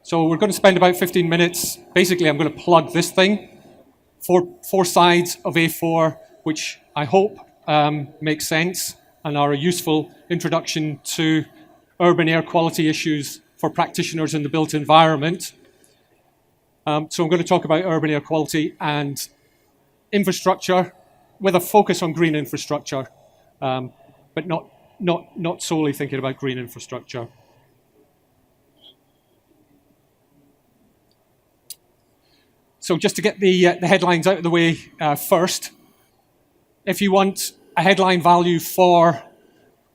So we're going to spend about 15 minutes. Basically, I'm going to plug this thing, four sides of A4, which I hope make sense and are a useful introduction to urban air quality issues for practitioners in the built environment. So I'm going to talk about urban air quality and infrastructure with a focus on green infrastructure, but not solely thinking about green infrastructure. So just to get the headlines out of the way first, if you want a headline value for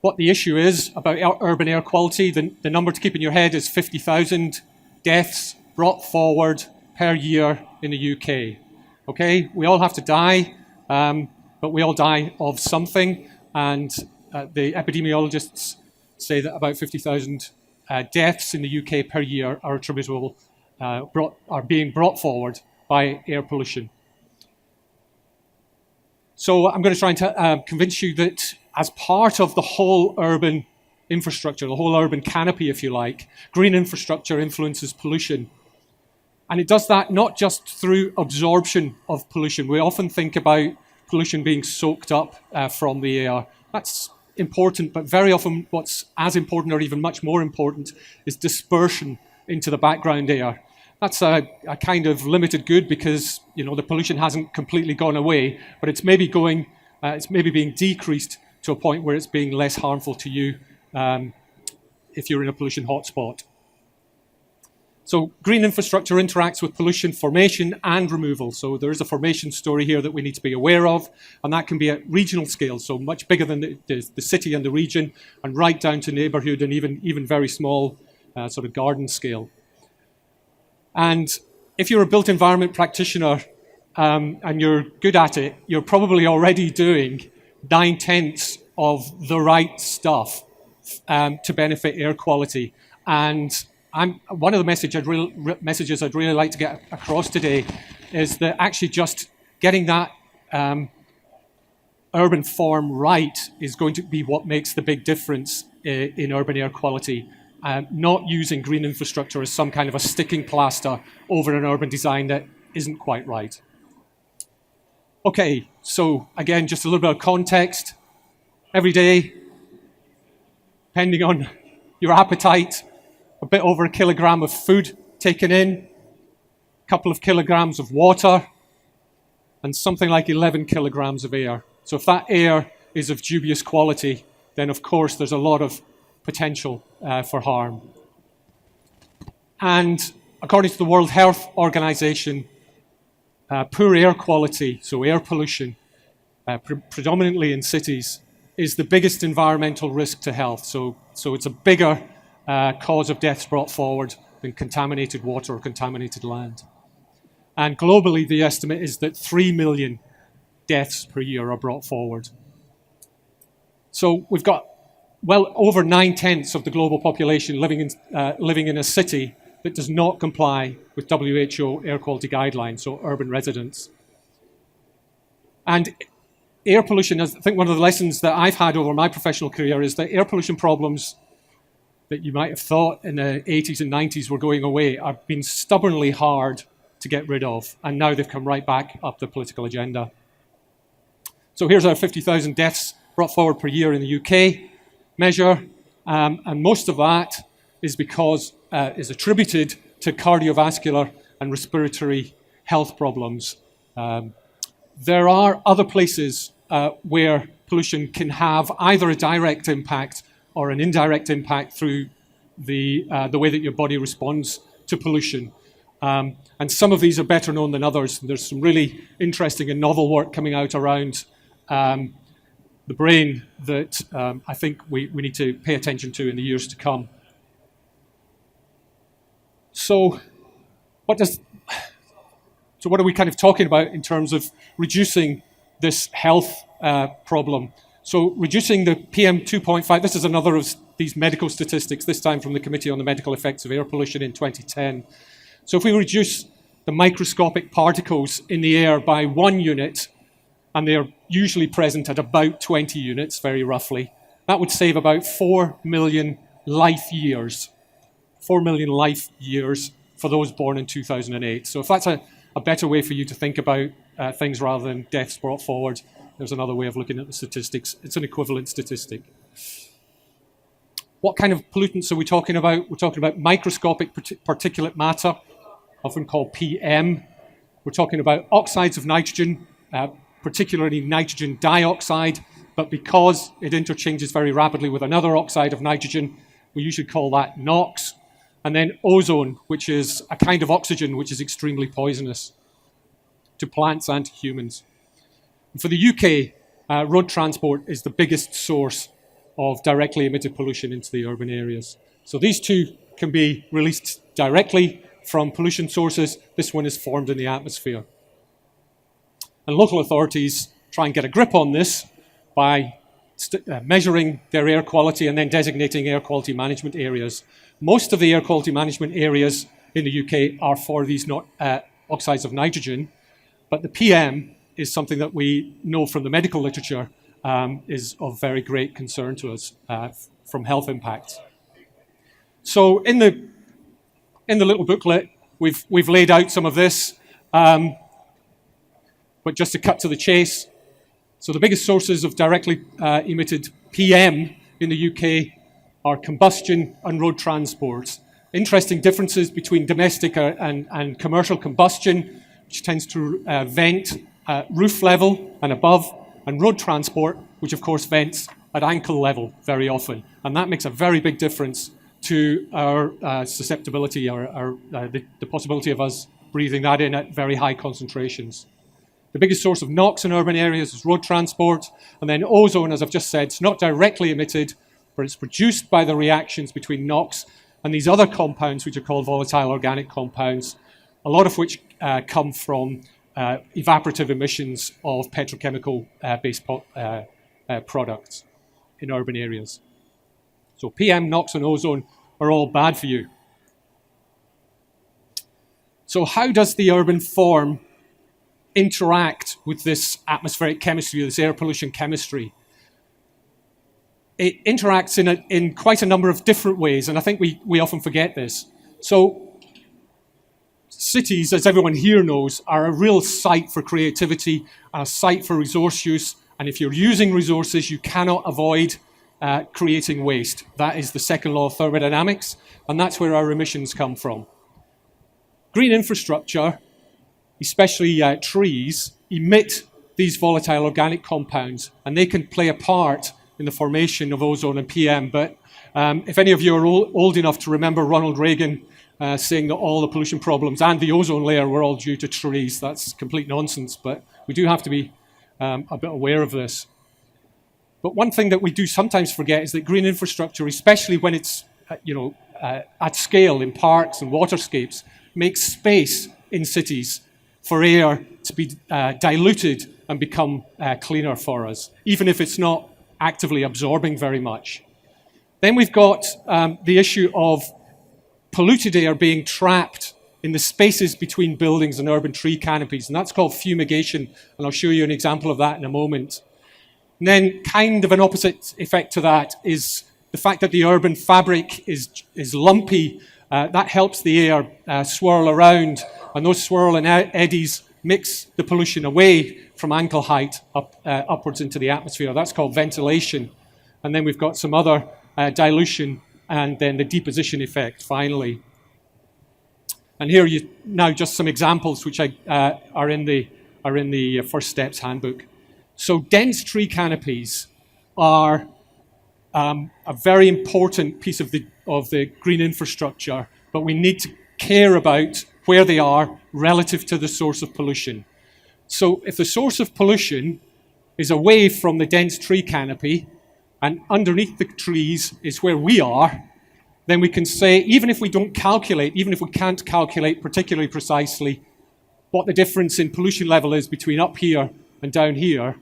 what the issue is about urban air quality, the number to keep in your head is 50,000 deaths brought forward per year in the UK. Okay, we all have to die, but we all die of something, and the epidemiologists say that about 50,000 deaths in the UK per year are attributable, are being brought forward by air pollution. So I'm going to try and convince you that as part of the whole urban infrastructure, the whole urban canopy, if you like, green infrastructure influences pollution. And it does that not just through absorption of pollution. We often think about pollution being soaked up from the air. That's important, but very often what's as important or even much more important is dispersion into the background air. That's a kind of limited good because the pollution hasn't completely gone away, but it's maybe being decreased to a point where it's being less harmful to you if you're in a pollution hotspot. So green infrastructure interacts with pollution formation and removal. So there is a formation story here that we need to be aware of, and that can be at regional scale, so much bigger than the city and the region, and right down to neighbourhood and even very small sort of garden scale. And if you're a built environment practitioner and you're good at it, you're probably already doing 9/10 of the right stuff to benefit air quality. And one of the messages I'd really like to get across today is that actually just getting that urban form right is going to be what makes the big difference in urban air quality. Not using green infrastructure as some kind of a sticking plaster over an urban design that isn't quite right. Okay, so again, just a little bit of context. Every day, depending on your appetite, a bit over a kilogram of food taken in, a couple of kilograms of water, and something like 11 kilograms of air. So if that air is of dubious quality, then of course there's a lot of potential for harm. And according to the World Health Organization, poor air quality, so air pollution, predominantly in cities, is the biggest environmental risk to health. So it's a bigger cause of deaths brought forward than contaminated water or contaminated land. And globally, the estimate is that 3 million deaths per year are brought forward. So we've got well over 9/10 of the global population living in a city that does not comply with WHO air quality guidelines, so urban residents. And air pollution, I think one of the lessons that I've had over my professional career is that air pollution problems that you might have thought in the 80s and 90s were going away are been stubbornly hard to get rid of, and now they've come right back up the political agenda. So here's our 50,000 deaths brought forward per year in the UK measure, and most of that is attributed to cardiovascular and respiratory health problems. There are other places where pollution can have either a direct impact or an indirect impact through the way that your body responds to pollution. And some of these are better known than others. There's some really interesting and novel work coming out around the brain that I think we need to pay attention to in the years to come. So what are we kind of talking about in terms of reducing this health problem? So reducing the PM 2.5, this is another of these medical statistics, this time from the Committee on the Medical Effects of Air Pollution in 2010. So if we reduce the microscopic particles in the air by 1 unit, and they're usually present at about 20 units, very roughly, that would save about 4 million life years. 4 million life years for those born in 2008. So if that's a better way for you to think about things rather than deaths brought forward, there's another way of looking at the statistics. It's an equivalent statistic. What kind of pollutants are we talking about? We're talking about microscopic particulate matter, often called PM. We're talking about oxides of nitrogen, particularly nitrogen dioxide, but because it interchanges very rapidly with another oxide of nitrogen, we usually call that NOx. And then ozone, which is a kind of oxygen which is extremely poisonous to plants and to humans. And for the UK, road transport is the biggest source of directly emitted pollution into the urban areas. So these two can be released directly from pollution sources. This one is formed in the atmosphere. And local authorities try and get a grip on this by measuring their air quality and then designating air quality management areas. Most of the air quality management areas in the UK are for these oxides of nitrogen, but the PM is something that we know from the medical literature is of very great concern to us from health impacts. So in the little booklet, we've laid out some of this, but just to cut to the chase. So the biggest sources of directly emitted PM in the UK are combustion and road transport. Interesting differences between domestic and commercial combustion, which tends to vent at roof level and above, and road transport, which of course vents at ankle level very often. And that makes a very big difference to our susceptibility, or the possibility of us breathing that in at very high concentrations. The biggest source of NOx in urban areas is road transport. And then ozone, as I've just said, it's not directly emitted, but it's produced by the reactions between NOx and these other compounds, which are called volatile organic compounds, a lot of which come from evaporative emissions of petrochemical-based products in urban areas. So PM, NOx, and ozone are all bad for you. So how does the urban form interact with this atmospheric chemistry, this air pollution chemistry? It interacts in quite a number of different ways, and I think we often forget this. So cities, as everyone here knows, are a real site for creativity and a site for resource use, and if you're using resources, you cannot avoid creating waste. That is the second law of thermodynamics, and that's where our emissions come from. Green infrastructure, especially trees, emit these volatile organic compounds, and they can play a part in the formation of ozone and PM. But if any of you are old enough to remember Ronald Reagan saying that all the pollution problems and the ozone layer were all due to trees, that's complete nonsense, but we do have to be a bit aware of this. But one thing that we do sometimes forget is that green infrastructure, especially when it's at scale in parks and waterscapes, makes space in cities for air to be diluted and become cleaner for us, even if it's not actively absorbing very much. Then we've got the issue of polluted air being trapped in the spaces between buildings and urban tree canopies, and that's called fumigation, and I'll show you an example of that in a moment. And then kind of an opposite effect to that is the fact that the urban fabric is lumpy. That helps the air swirl around, and those swirling eddies mix the pollution away from ankle height upwards into the atmosphere. That's called ventilation. And then we've got some other dilution, and then the deposition effect finally. And here now just some examples which are in the First Steps handbook. So dense tree canopies are a very important piece of the green infrastructure, but we need to care about where they are relative to the source of pollution. So if the source of pollution is away from the dense tree canopy and underneath the trees is where we are, then we can say, even if we can't calculate particularly precisely what the difference in pollution level is between up here and down here,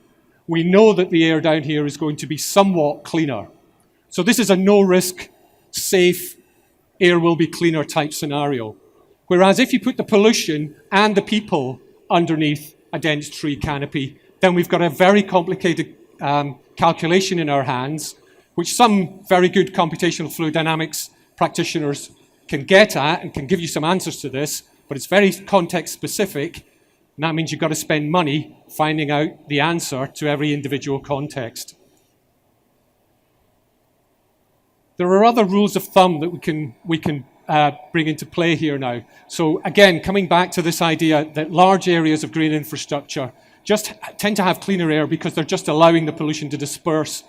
we know that the air down here is going to be somewhat cleaner. So this is a no-risk, safe, air will be cleaner type scenario. Whereas if you put the pollution and the people underneath a dense tree canopy, then we've got a very complicated calculation in our hands, which some very good computational fluid dynamics practitioners can get at and can give you some answers to this, but it's very context specific, and that means you've got to spend money finding out the answer to every individual context. There are other rules of thumb that we can bring into play here now. So again, coming back to this idea that large areas of green infrastructure just tend to have cleaner air because they're just allowing the pollution to disperse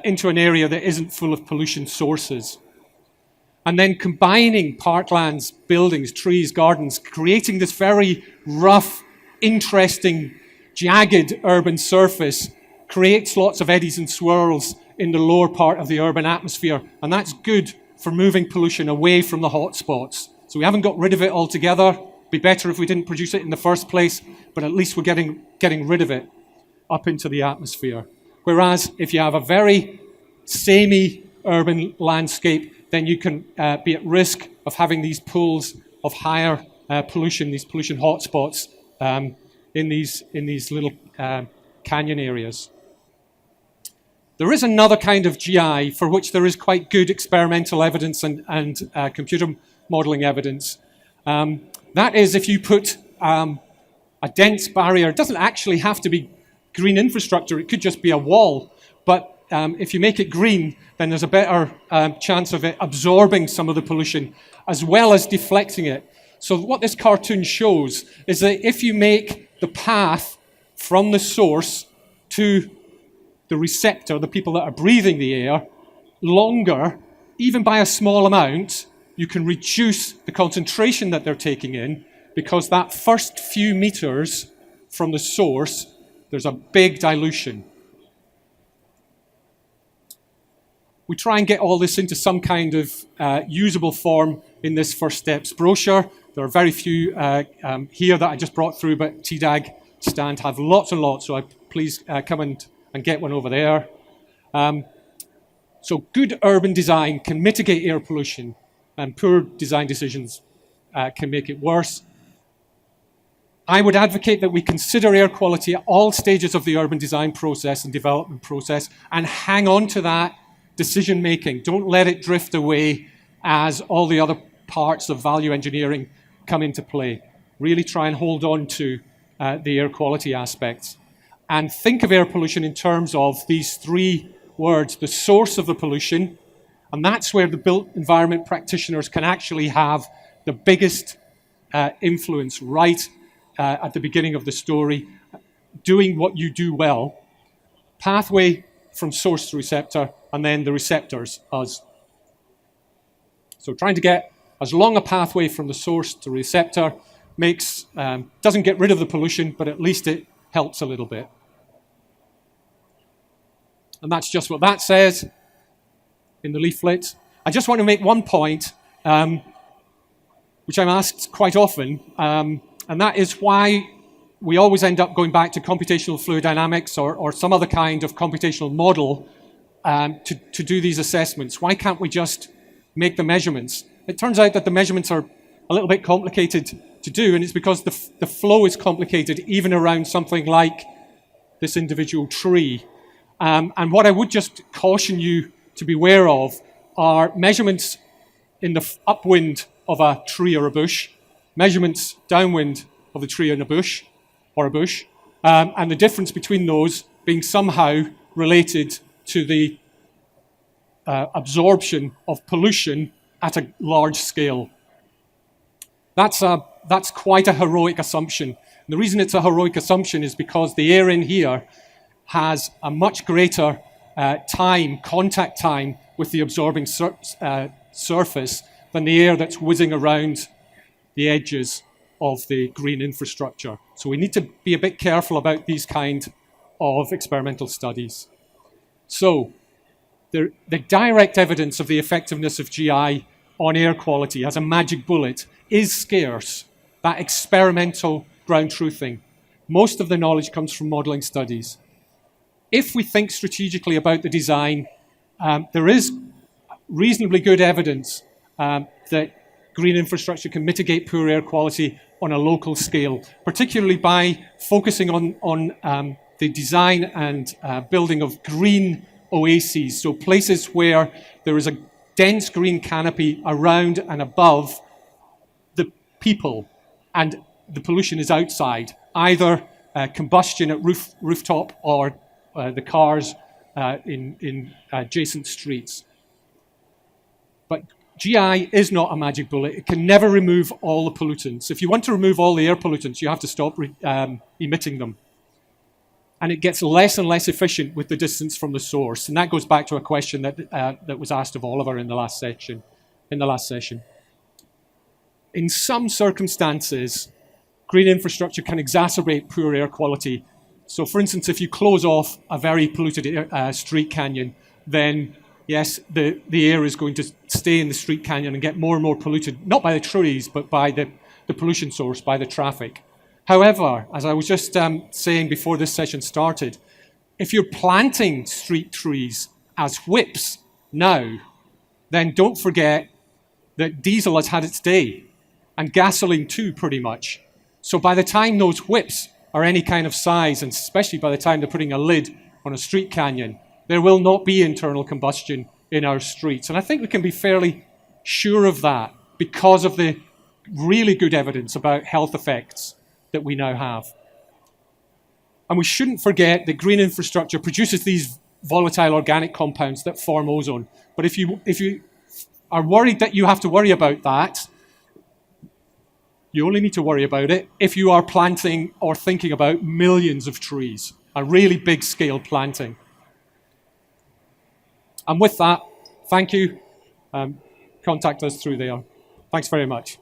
into an area that isn't full of pollution sources. And then combining parklands, buildings, trees, gardens, creating this very rough, interesting, jagged urban surface creates lots of eddies and swirls in the lower part of the urban atmosphere, and that's good for moving pollution away from the hotspots. So we haven't got rid of it altogether. It'd be better if we didn't produce it in the first place, but at least we're getting rid of it up into the atmosphere. Whereas if you have a very samey urban landscape, then you can be at risk of having these pools of higher pollution, these pollution hotspots in these little canyon areas. There is another kind of GI for which there is quite good experimental evidence and computer modeling evidence. That is if you put a dense barrier. It doesn't actually have to be green infrastructure. It could just be a wall. But if you make it green, then there's a better chance of it absorbing some of the pollution as well as deflecting it. So what this cartoon shows is that if you make the path from the source to the receptor, the people that are breathing the air, longer, even by a small amount, you can reduce the concentration that they're taking in, because that first few meters from the source, there's a big dilution. We try and get all this into some kind of usable form in this First Steps brochure. There are very few here that I just brought through, but TDAG stand have lots and lots, so please come and get one over there. So good urban design can mitigate air pollution, and poor design decisions can make it worse. I would advocate that we consider air quality at all stages of the urban design process and development process and hang on to that decision making. Don't let it drift away as all the other parts of value engineering come into play. Really try and hold on to the air quality aspects. And think of air pollution in terms of these three words: the source of the pollution, and that's where the built environment practitioners can actually have the biggest influence right at the beginning of the story, doing what you do well. Pathway from source to receptor, and then the receptors, us. So trying to get as long a pathway from the source to receptor doesn't get rid of the pollution, but at least it helps a little bit. And that's just what that says in the leaflet. I just want to make one point, which I'm asked quite often, and that is why we always end up going back to computational fluid dynamics or some other kind of computational model to do these assessments. Why can't we just make the measurements? It turns out that the measurements are a little bit complicated to do, and it's because the flow is complicated even around something like this individual tree. And what I would just caution you to be aware of are measurements in the upwind of a tree or a bush, measurements downwind of the tree and a bush, and the difference between those being somehow related to the absorption of pollution at a large scale. That's quite a heroic assumption. And the reason it's a heroic assumption is because the air in here has a much greater contact time with the absorbing surface than the air that's whizzing around the edges of the green infrastructure. So we need to be a bit careful about these kind of experimental studies. So the direct evidence of the effectiveness of GI on air quality as a magic bullet is scarce. That experimental ground truthing. Most of the knowledge comes from modeling studies. If we think strategically about the design, there is reasonably good evidence that green infrastructure can mitigate poor air quality on a local scale, particularly by focusing on the design and building of green oases, so places where there is a dense green canopy around and above the people, and the pollution is outside, either combustion at rooftop or the cars in adjacent streets. But GI is not a magic bullet. It can never remove all the pollutants. If you want to remove all the air pollutants, you have to stop emitting them. And it gets less and less efficient with the distance from the source. And that goes back to a question that was asked of Oliver in the last session. In some circumstances, green infrastructure can exacerbate poor air quality. So for instance, if you close off a very polluted street canyon, then yes, the air is going to stay in the street canyon and get more and more polluted, not by the trees, but by the pollution source, by the traffic. However, as I was just saying before this session started, if you're planting street trees as whips now, then don't forget that diesel has had its day, and gasoline too, pretty much. So by the time those whips are any kind of size, and especially by the time they're putting a lid on a street canyon, there will not be internal combustion in our streets. And I think we can be fairly sure of that because of the really good evidence about health effects that we now have. And we shouldn't forget that green infrastructure produces these volatile organic compounds that form ozone. But if you are worried that you have to worry about that, you only need to worry about it if you are planting or thinking about millions of trees, a really big scale planting. And with that, thank you. Contact us through there. Thanks very much.